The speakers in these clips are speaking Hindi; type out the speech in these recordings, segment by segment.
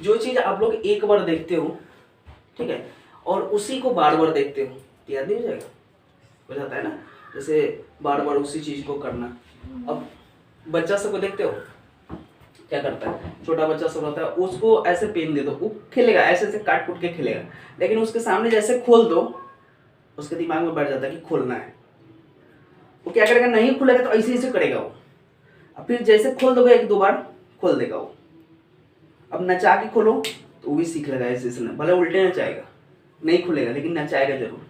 जो चीज आप लोग एक बार देखते हो, ठीक है, और उसी को बार बार देखते हो तो याद नहीं हो जाएगा, हो जाता है ना, जैसे बार बार उसी चीज को करना। अब बच्चा सबको देखते हो क्या करता है, छोटा बच्चा सब होता है, उसको ऐसे पेन दे दो, वो खेलेगा, ऐसे ऐसे काट कूट के खेलेगा, लेकिन उसके सामने जैसे खोल दो, उसके दिमाग में बैठ जाता है कि खोलना है। वो क्या करेगा, नहीं खुलेगा तो ऐसे ऐसे करेगा वो, अब फिर जैसे खोल दोगे एक दो बार खोल देगा वो। अब नचा के खोलो तो वो भी सीख लेगा ऐसे ऐसे, भले उल्टे नचाएगा, नहीं खुलेगा लेकिन नचाएगा जरूर,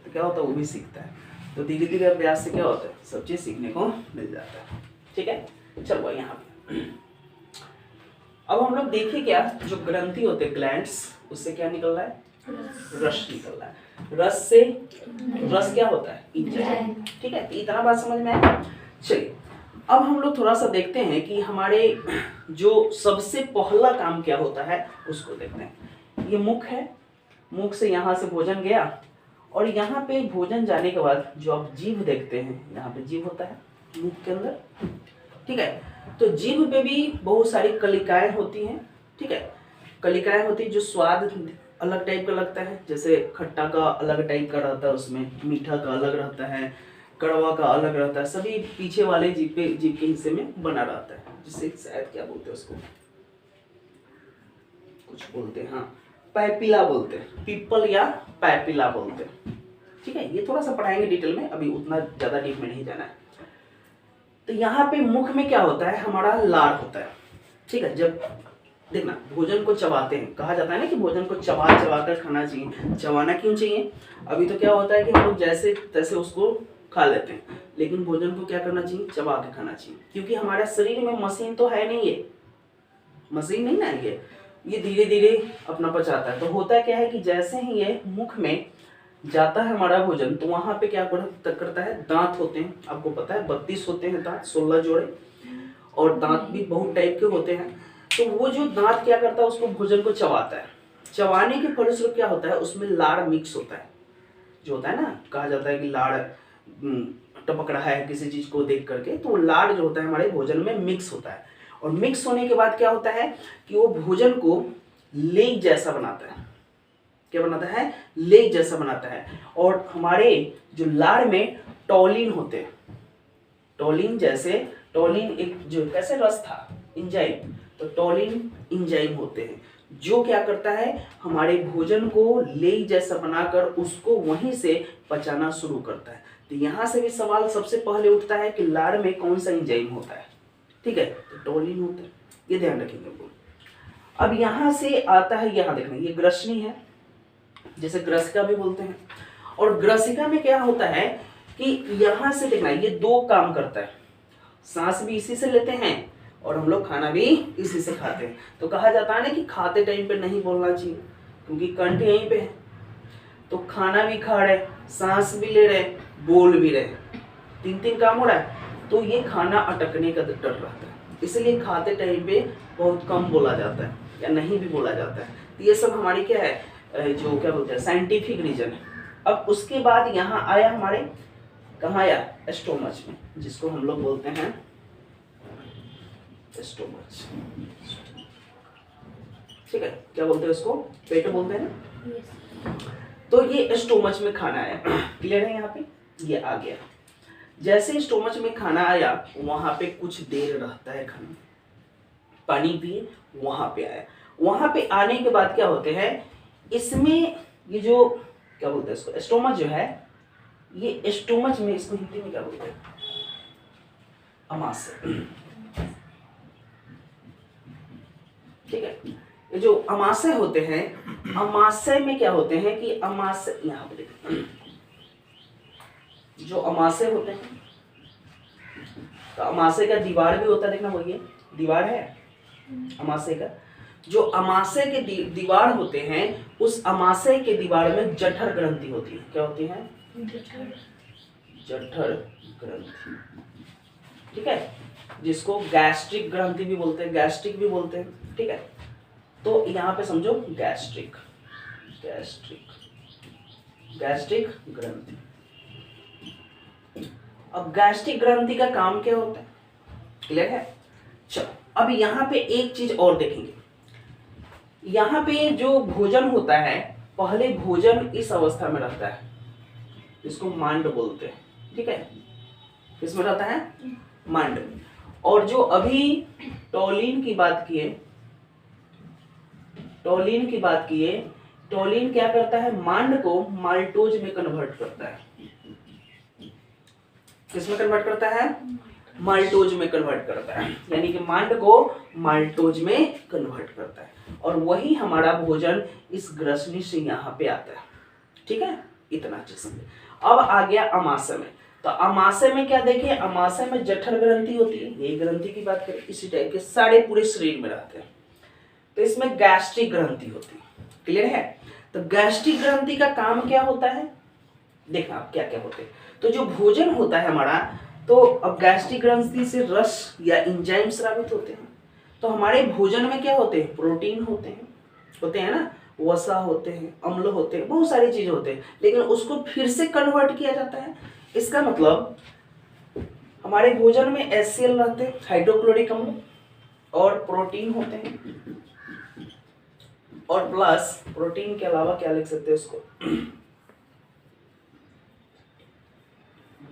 तो क्या होता है वो भी सीखता है। तो धीरे धीरे अभ्यास से क्या होता है, सब चीज सीखने को मिल जाता है। ठीक है, चलो यहाँ पे अब हम लोग देखें क्या, जो ग्रंथि होते हैं ग्लैंड्स, उससे क्या निकल रहा है, रस निकल रहा है। रस से, रस क्या होता है, इंजाइम। ठीक है, तो इतना बात समझ में आया। चलिए अब हम लोग थोड़ा सा देखते हैं कि हमारे जो सबसे पहला काम क्या होता है उसको देखते हैं। ये मुख है, मुख से यहाँ से भोजन गया, और यहाँ पे भोजन जाने के बाद जो आप जीभ देखते हैं, यहाँ पे जीभ होता है मुख के अंदर। ठीक है, तो जीभ पे भी बहुत सारी कलिकाएं होती हैं। ठीक है, कलिकाएं होती है जो स्वाद अलग टाइप का लगता है, जैसे खट्टा का अलग टाइप का रहता है, उसमें मीठा का अलग रहता है, कड़वा का अलग रहता है, सभी पीछे वाले जीभ के हिस्से में बना रहता है, जिससे शायद क्या बोलते हैं उसको, कुछ बोलते हैं, हाँ पैपिला बोलते हैं, पीपल या पैपिला बोलते हैं। ठीक है, ये थोड़ा सा पढ़ाएंगे डिटेल में, अभी उतना ज्यादा डीप में नहीं जाना है। तो यहाँ पे मुख में क्या होता है, हमारा लार होता है। ठीक है, जब देखना भोजन को चबाते हैं, कहा जाता है ना कि भोजन को चबा चबा कर खाना चाहिए। चबाना क्यों चाहिए, अभी तो क्या होता है कि हम लोग जैसे तैसे उसको खा लेते हैं, लेकिन भोजन को क्या करना चाहिए, चबा के खाना चाहिए, क्योंकि हमारे शरीर में मशीन तो है नहीं, ये मशीन नहीं ना, ये धीरे धीरे अपना पचाता है। तो होता क्या है कि जैसे ही ये मुख में जाता है हमारा भोजन, तो वहां पे क्या करता है, दांत होते हैं, आपको पता है 32 होते हैं दांत, 16 जोड़े, और दांत भी बहुत टाइप के होते हैं। तो वो जो दांत क्या करता है, उसको भोजन को चबाता है। चबाने के फलस्वरूप क्या होता है, उसमें लाड़ मिक्स होता है, जो होता है ना, कहा जाता है कि लाड़ टपक रहा है किसी चीज को देख करके, तो लाड़ जो होता है हमारे भोजन में मिक्स होता है, और मिक्स होने के बाद क्या होता है कि वो भोजन को लेग जैसा बनाता है। क्या बनाता है, लेग जैसा बनाता है। और हमारे जो लाड़ में टॉलिन होते हैं, टॉलिन जैसे, टॉलिन एक जो कैसे रस था, इंजाइम, तो टॉलिन इंजाइम होते हैं, जो क्या करता है हमारे भोजन को लेग जैसा बनाकर उसको वहीं से पचाना शुरू करता है। तो यहां से भी सवाल सबसे पहले उठता है कि लाड़ में कौन सा इंजाइम होता है। ठीक है, तो टॉलिन होता है, ये ध्यान रखेंगे। अब यहां से आता है, यहां देखना ये ग्रसनी है, जैसे ग्रसिका भी बोलते हैं। और ग्रसिका में क्या होता है कि यहां से देखना ये दो काम करता है, सांस भी इसी से लेते हैं और हम लोग खाना भी इसी से खाते हैं। तो कहा जाता है ना कि खाते टाइम पे नहीं बोलना चाहिए, क्योंकि कंठ यहीं पे है, तो खाना भी खा रहे, सांस भी ले रहे, बोल भी रहे, तीन तीन काम हो रहा है, तो ये खाना अटकने का डर रहता है, इसलिए खाते टाइम पे बहुत कम बोला जाता है या नहीं भी बोला जाता है। तो ये सब हमारी क्या है, जो क्या बोलते हैं साइंटिफिक रीजन है। अब उसके बाद यहाँ आया हमारे, कहाँ आया, स्टोमच में, जिसको हम लोग बोलते हैं स्टोमच। ठीक है, क्या बोलते हैं उसको, पेट बोलते हैं ना। तो ये स्टोमच में खाना आया, क्लियर है, यहाँ पे ये आ गया। जैसे स्टोमच में खाना आया, वहां पे कुछ देर रहता है खाना, पानी पिए, वहां पे आया। वहां पे आने के बाद क्या होते हैं, इसमें ये जो क्या बोलते हैं इसको, स्टोमच जो है, ये स्टोमच में इसको हिंदी में क्या बोलते हैं, अमाशय। ठीक है, ये जो अमाशय होते हैं, अमाशय में क्या होते हैं कि अमाशय, यहाँ पे देखिए जो अमाशय होते हैं, तो अमाशय का दीवार भी होता है, देखना वो ये दीवार है अमाशय का। जो अमाशय के दीवार होते हैं, उस अमाशय के दीवार में जठर ग्रंथि होती है। क्या होती है, जठर ग्रंथि। ठीक है, जिसको गैस्ट्रिक ग्रंथि भी बोलते हैं, गैस्ट्रिक भी बोलते हैं। ठीक है, तो यहाँ पे समझो गैस्ट्रिक, गैस्ट्रिक ग्रंथि। अब गैस्ट्रिक ग्रंथि का काम क्या होता है, क्लियर है। चलो अब यहाँ पे एक चीज और देखेंगे, यहाँ पे जो भोजन होता है, पहले भोजन इस अवस्था में रहता है, इसको मांड बोलते हैं, ठीक है, इसमें रहता है मांड। और जो अभी टॉलिन की बात किए, टॉलिन क्या करता है, मांड को माल्टोज में कन्वर्ट करता है। किसमें कन्वर्ट करता है, माल्टोज में कन्वर्ट करता है, यानी कि मांड को माल्टोज में कन्वर्ट करता है, और वही हमारा भोजन इस ग्रसनी से यहाँ पे आता है, ठीक है, इतना अच्छे समझे। अब आ गया अमाशय में। तो अमाशय में क्या देखिए, अमाशय में जठर ग्रंथि होती है, ये ग्रंथि की बात करें, इसी टाइप के सारे पूरे शरीर में रहते हैं। तो इसमें गैस्ट्रिक ग्रंथि होती है, क्लियर है। तो गैस्ट्रिक ग्रंथि का काम क्या होता है, देखना आप क्या क्या होते हैं। तो जो भोजन होता है हमारा, तो अब गैस्ट्रिक ग्रंथि से रस या एंजाइम स्रावित होते हैं। तो हमारे भोजन में क्या होते हैं, प्रोटीन होते हैं ना, वसा होते हैं, अम्ल होते हैं, बहुत सारी चीजें होते हैं, लेकिन उसको फिर से कन्वर्ट किया जाता है। इसका मतलब हमारे भोजन में HCl रहते हैं, हाइड्रोक्लोरिक अम्ल, और प्रोटीन होते हैं, और प्लस प्रोटीन के अलावा क्या लिख सकते हैं उसको,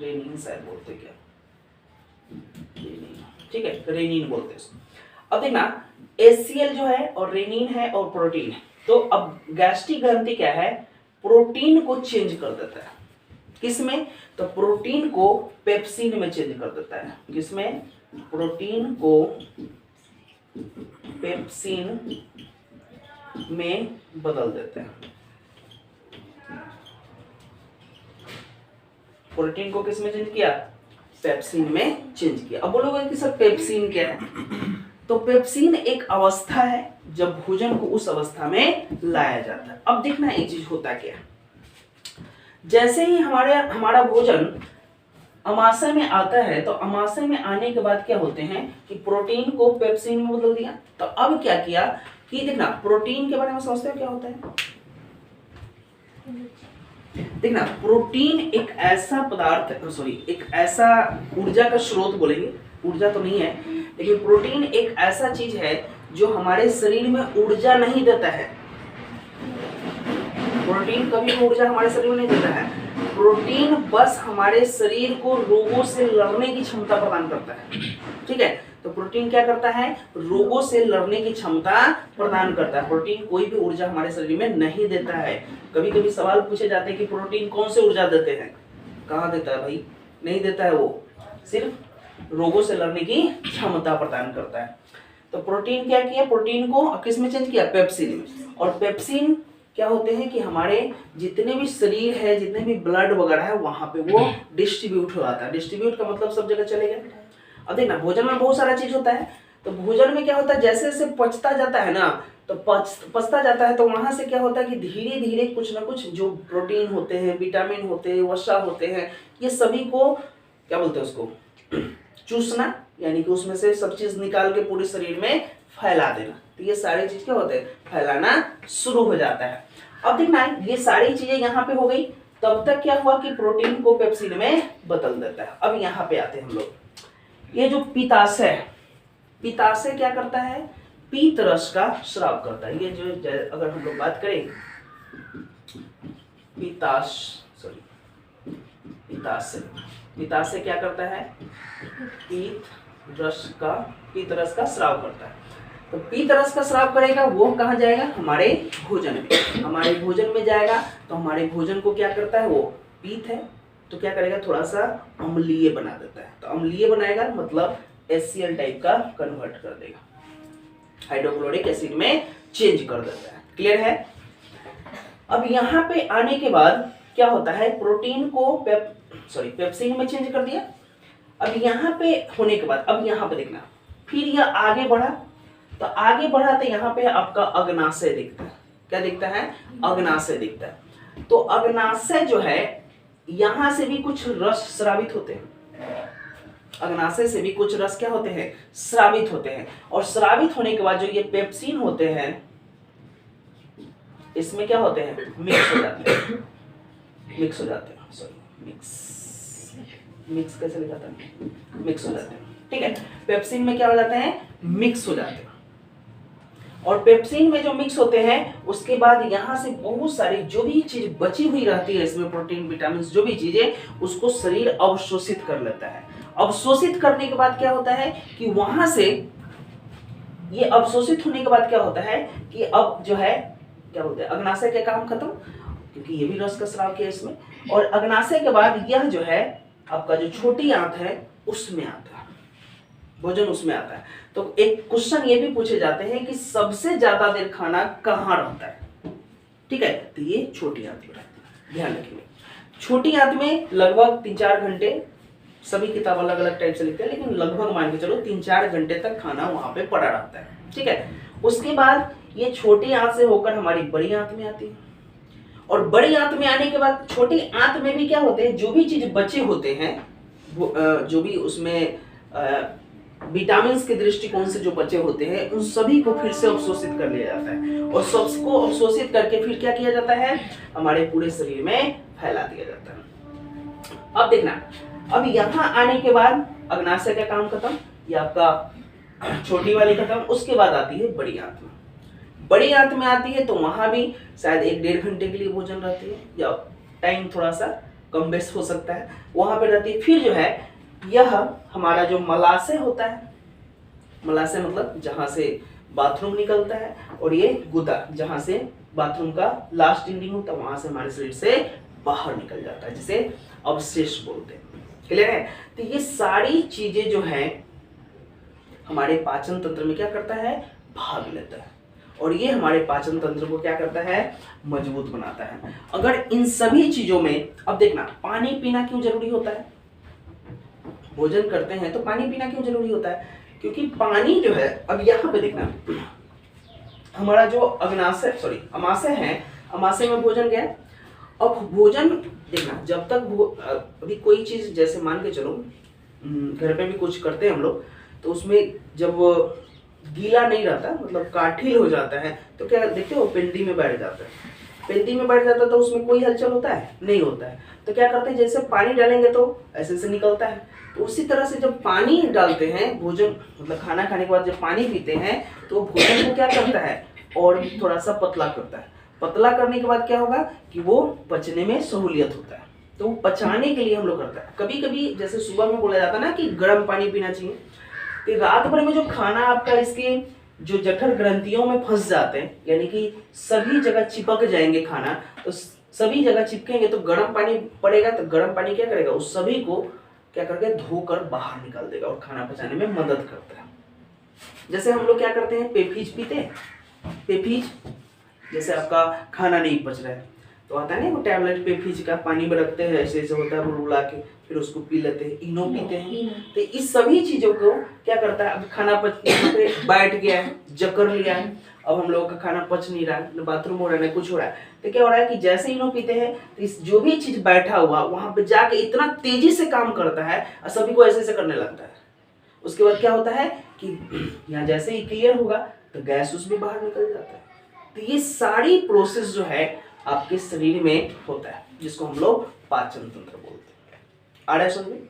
रेनिन शायद बोलते क्या, ठीक है, रेनिन बोलते हैं इसको। अब देखना HCl जो है और रेनिन है और प्रोटीन है। तो अब गैस्ट्रिक ग्रंथि क्या है, प्रोटीन को चेंज कर देता है, किसमें, तो प्रोटीन को पेप्सिन में चेंज कर देता है। किसमें, प्रोटीन को पेप्सिन में बदल देता है। प्रोटीन को किस में चेंज किया, पेप्सिन में चेंज किया। अब बोलोगे कि सर पेप्सिन क्या है, तो पेप्सिन एक अवस्था है जब भोजन को उस अवस्था में लाया जाता है। अब देखना एक चीज होता क्या, जैसे ही हमारा भोजन अमाशय में आता है, तो अमाशय में आने के बाद क्या होते हैं कि प्रोटीन को पेप्सिन में बदल दिया। तो अब क्या किया कि देखना, प्रोटीन के बारे में समझते हो क्या होता है, देखना प्रोटीन एक ऐसा पदार्थ, एक ऐसा ऊर्जा का स्रोत बोलेंगे, ऊर्जा तो नहीं है, लेकिन प्रोटीन एक ऐसा चीज है जो हमारे शरीर में ऊर्जा नहीं देता है। प्रोटीन कभी ऊर्जा हमारे शरीर में नहीं देता है। प्रोटीन बस हमारे शरीर को रोगों से लड़ने की क्षमता प्रदान करता है, ठीक है। तो प्रोटीन क्या करता है, रोगों से लड़ने की क्षमता प्रदान करता है। प्रोटीन कोई भी ऊर्जा हमारे शरीर में नहीं देता है। कभी कभी सवाल पूछे जाते हैं कि प्रोटीन कौन से ऊर्जा देते हैं, कहाँ देता है भाई, नहीं देता है, वो सिर्फ रोगों से लड़ने की क्षमता प्रदान करता है। तो प्रोटीन क्या किया, प्रोटीन को किस में चेंज किया, पेप्सिन में। और पेप्सिन क्या होते हैं कि हमारे जितने भी शरीर है, जितने भी ब्लड वगैरह है, वहां पे वो डिस्ट्रीब्यूट हो जाता है। डिस्ट्रीब्यूट का मतलब सब जगह चलेगा। अब देखना भोजन में बहुत सारा चीज होता है, तो भोजन में क्या होता है, जैसे जैसे पचता जाता है ना, तो पचता जाता है, तो वहां से क्या होता है कि धीरे धीरे कुछ ना कुछ जो प्रोटीन होते हैं, विटामिन होते हैं, वसा होते हैं, ये सभी को क्या बोलते हैं, उसको चूसना, यानी कि उसमें से सब चीज निकाल के पूरे शरीर में फैला देना। तो ये सारी चीज क्या होते हैं, फैलाना शुरू हो जाता है। अब देखना ये सारी चीजें यहाँ पे हो गई। तब तक क्या हुआ कि प्रोटीन को पेप्सिन में बदल देता है। अब यहाँ पे आते हैं हम लोग, ये जो पित्ताशय क्या करता है, पीत रस का स्राव करता है। ये जो अगर हम लोग बात करें पित्ताशय क्या करता है, पीत रस का स्राव करता है। तो पीत रस का स्राव करेगा, वो कहाँ जाएगा, हमारे भोजन में जाएगा। तो हमारे भोजन को क्या करता है, वो पीत है तो क्या करेगा, थोड़ा सा अम्लीय बना देता है। तो अम्लीय बनाएगा मतलब HCl टाइप का कन्वर्ट कर देगा, हाइड्रोक्लोरिक एसिड में चेंज कर देता है। क्लियर है। अब यहाँ पे आने के बाद क्या होता है, प्रोटीन को पेप्सिन में चेंज कर दिया। अब यहाँ पे होने के बाद, अब यहाँ पे देखना, फिर यह आगे बढ़ा, तो आगे बढ़ा तो यहाँ पे आपका अग्नाशय दिखता है। क्या दिखता है, अग्नाशय दिखता है। तो अग्नाशय जो है, यहां से भी कुछ रस स्रावित होते हैं। अग्नाशय से भी कुछ रस क्या होते हैं, स्रावित होते हैं। और स्रावित होने के बाद जो ये पेप्सिन होते हैं, इसमें क्या होते हैं, मिक्स हो जाते हैं। मिक्स कैसे लिखा था, मिक्स हो जाते हैं, ठीक है। पेप्सिन में क्या हो जाते हैं, मिक्स हो जाते हैं। और पेप्सिन में जो मिक्स होते हैं उसके बाद यहाँ से बहुत सारी जो भी चीज बची हुई रहती है इसमें, प्रोटीन विटामिन जो भी चीजें, उसको शरीर अवशोषित कर लेता है। अवशोषित करने के बाद क्या होता है कि वहां से ये अवशोषित होने के बाद क्या होता है कि अब जो है क्या बोलते हैं, अग्नाशय का काम खत्म, क्योंकि ये भी रस का स्राव किया इसमें। और अग्नाशय के बाद यह जो है आपका जो छोटी आंत है उसमें आता है, भोजन उसमें आता है। तो एक क्वेश्चन ये भी पूछे जाते हैं कि सबसे ज्यादा देर खाना कहाँ रहता है, ठीक है, तो ये छोटी आंत में रहती है, ध्यान रखिए। छोटी आंत में लगभग 3-4 घंटे, सभी किताब अलग अलग टाइप से लिखते हैं, लेकिन लगभग मान के चलो 3-4 घंटे तक खाना वहां पे पड़ा रहता है, ठीक है। उसके बाद ये छोटी आंत से होकर हमारी बड़ी आंत में आती है, और बड़ी आंत में आने के बाद छोटी आंत में भी क्या होते हैं, जो भी चीज बचे होते हैं, जो भी उसमें विटामिन के दृष्टिकोण से जो बचे होते हैं, उन सभी को फिर से अवशोषित कर लिया जाता है, और सबको अवशोषित करके फिर क्या किया जाता है, हमारे पूरे शरीर में फैला दिया जाता है। अब देखना, अब यहाँ आने के बाद अग्नाशय का काम खत्म, ये आपका छोटी वाली खत्म, उसके बाद आती है बड़ी आंत में। बड़ी आंत में आती है तो वहां भी शायद 1-1.5 घंटे के लिए भोजन रहती है, या टाइम थोड़ा सा कम बेस हो सकता है, वहां पे रहती है। फिर जो है यह हमारा जो मलाशय होता है, मलाशय मतलब जहां से बाथरूम निकलता है, और ये गुदा जहां से बाथरूम का लास्ट एंडिंग होता है, वहां से हमारे शरीर से बाहर निकल जाता है, जिसे अवशेष बोलते हैं। क्लियर है? तो ये सारी चीजें जो है हमारे पाचन तंत्र में क्या करता है, भाग लेता है, और ये हमारे पाचन तंत्र को क्या करता है, मजबूत बनाता है। अगर इन सभी चीजों में, अब देखना, पानी पीना क्यों जरूरी होता है, भोजन करते हैं तो पानी पीना क्यों जरूरी होता है, क्योंकि पानी जो है, अब यहाँ पे देखना, हमारा जो अमाशय है, अमाशय में भोजन गया। अब भोजन देखना, जब तक अभी कोई चीज, जैसे मान के चलो घर पे भी कुछ करते हैं हम लोग, तो उसमें जब गीला नहीं रहता, मतलब काठिल हो जाता है, तो क्या देखते हो, पेंदी में बैठ जाता है, पेंदी में बैठ जाता है, तो उसमें कोई हलचल होता है, नहीं होता है। तो क्या करते हैं, जैसे पानी डालेंगे तो ऐसे से निकलता है, तो उसी तरह से जब पानी डालते हैं, भोजन मतलब खाना खाने के बाद जब पानी पीते हैं, तो भोजन को क्या करता है, और थोड़ा सा पतला करता है। पतला करने के बाद क्या होगा कि वो पचने में सहूलियत होता है, तो पचाने के लिए हम लोग करते हैं। कभी कभी जैसे सुबह में बोला जाता है ना कि गर्म पानी पीना चाहिए, तो रात भर में जो खाना आपका इसके जो जठर ग्रंथियों में फंस जाते हैं, यानी कि सभी जगह चिपक जाएंगे खाना, तो सभी जगह चिपकेंगे, तो गर्म पानी पड़ेगा, तो गर्म पानी क्या करेगा, उस सभी को क्या करके धोकर बाहर निकाल देगा, और खाना पचाने में मदद करता है। जैसे हम लोग क्या करते हैं, पेफीज पीते हैं, पेफीज जैसे आपका खाना नहीं पच रहा है, तो आता है ना वो टैबलेट पेफीज का, पानी में रखते हैं, ऐसे ऐसे होता है, बुलबुला के फिर उसको पी लेते हैं, इनो पीते हैं। तो इस सभी चीजों को क्या करता है, अब खाना पे बैठ गया है, जकड़ लिया है, अब हम लोगों का खाना पच नहीं रहा है, बाथरूम हो रहा है, कुछ हो रहा है, तो क्या हो रहा है कि जैसे इनो पीते हैं, तो इस जो भी चीज बैठा हुआ वहां पे जाके इतना तेजी से काम करता है, और सभी को ऐसे ऐसे करने लगता है। उसके बाद क्या होता है कि यहाँ जैसे ही क्लियर होगा, तो गैस उसमें बाहर निकल जाता है। तो ये सारी प्रोसेस जो है आपके शरीर में होता है, जिसको हम लोग पाचन तंत्र बोलते हैं। आ रहा है समझ में?